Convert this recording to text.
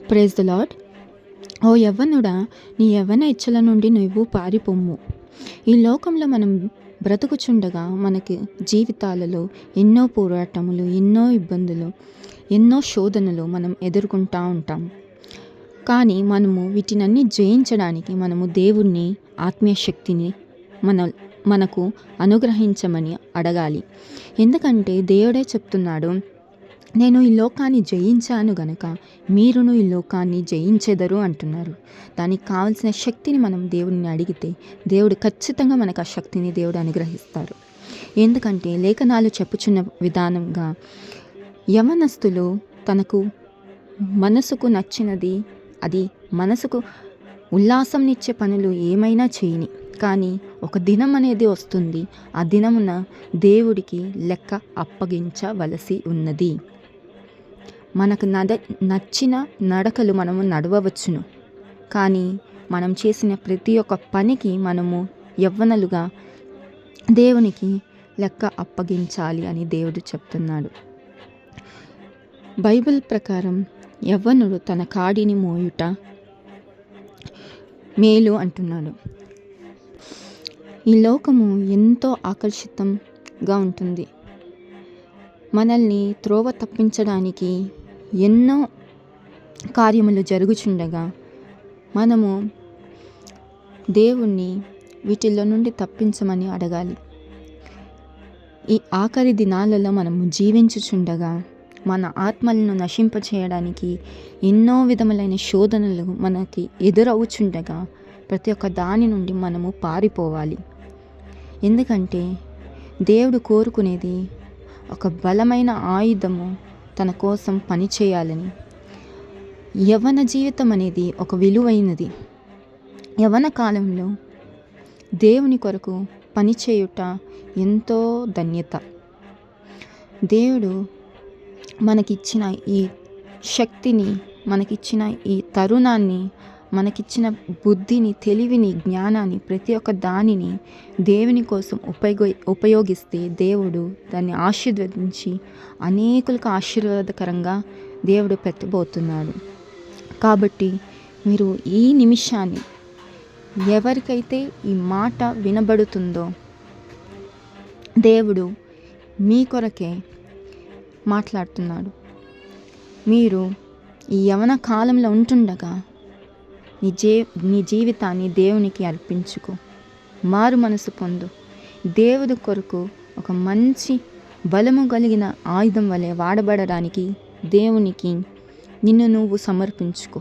Praise the lord. ఓ యవ్వనుడా, నీ యవ్వన ఇచ్చల నుండి నువ్వు పారిపొమ్ము. ఈ లోకంలో మనం బ్రతుకుచుండగా మనకి జీవితాలలో ఎన్నో పోరాటములు, ఎన్నో ఇబ్బందులు, ఎన్నో శోధనలు మనం ఎదుర్కొంటూ ఉంటాం. కానీ మనము వీటినన్నీ జయించడానికి మనము దేవుణ్ణి ఆత్మీయ శక్తిని మనకు అనుగ్రహించమని అడగాలి. ఎందుకంటే దేవుడే చెప్తున్నాడు, నేను ఈ లోకాన్ని జయించాను గనక మీరును ఈ లోకాన్ని జయించెదరు అంటున్నారు. దానికి కావలసిన శక్తిని మనం దేవుడిని అడిగితే దేవుడు ఖచ్చితంగా మనకు ఆ శక్తిని దేవుడు అనుగ్రహిస్తారు. ఎందుకంటే లేఖనాలు చెప్పుచున్న విధానంగా యవనస్తులు తనకు మనసుకు నచ్చినది, అది మనసుకు ఉల్లాసంనిచ్చే పనులు ఏమైనా చేయని, కానీ ఒక దినం అనేది వస్తుంది. ఆ దినమున దేవుడికి లెక్క అప్పగించవలసి ఉన్నది. మనకు నచ్చిన నడకలు మనము నడవవచ్చును, కానీ మనం చేసిన ప్రతి ఒక్క పనికి మనము యవ్వనులుగా దేవునికి లెక్క అప్పగించాలి అని దేవుడు చెప్తున్నాడు. బైబిల్ ప్రకారం యవ్వనుడు తన కాడిని మోయుట మేలు అంటున్నాడు. ఈ లోకము ఎంతో ఆకర్షితంగా ఉంటుంది. మనల్ని త్రోవ తప్పించడానికి ఎన్నో కార్యములు జరుగుచుండగా మనము దేవుణ్ణి వీటిల్లో నుండి తప్పించమని అడగాలి. ఈ ఆఖరి దినాలలో మనము జీవించుచుండగా మన ఆత్మలను నశింపచేయడానికి ఎన్నో విధములైన శోధనలు మనకి ఎదురవుచుండగా ప్రతి ఒక్క దాని నుండి మనము పారిపోవాలి. ఎందుకంటే దేవుడు కోరుకునేది ఒక బలమైన ఆయుధము తన కోసం పనిచేయాలని. యవ్వన జీవితం అనేది ఒక విలువైనది. యవ్వన కాలంలో దేవుని కొరకు పనిచేయుట ఎంతో ధన్యత. దేవుడు మనకిచ్చిన ఈ శక్తిని, మనకిచ్చిన ఈ తరుణాన్ని, మనకిచ్చిన బుద్ధిని, తెలివిని, జ్ఞానాన్ని, ప్రతి ఒక్క దానిని దేవుని కోసం ఉపయోగిస్తే దేవుడు దాన్ని ఆశీర్వదించి అనేకులకు ఆశీర్వాదకరంగా దేవుడు పెట్టబోతున్నాడు. కాబట్టి మీరు ఈ నిమిషాన్ని, ఎవరికైతే ఈ మాట వినబడుతుందో దేవుడు మీ కొరకే మాట్లాడుతున్నాడు. మీరు ఈ యవన కాలంలో ఉంటుండగా నీ జీవితాన్ని దేవునికి అర్పించుకో. మారు మనసు పొందు. దేవుడి కొరకు ఒక మంచి బలము కలిగిన ఆయుధం వలె వాడబడడానికి దేవునికి నిన్ను నువ్వు సమర్పించుకో.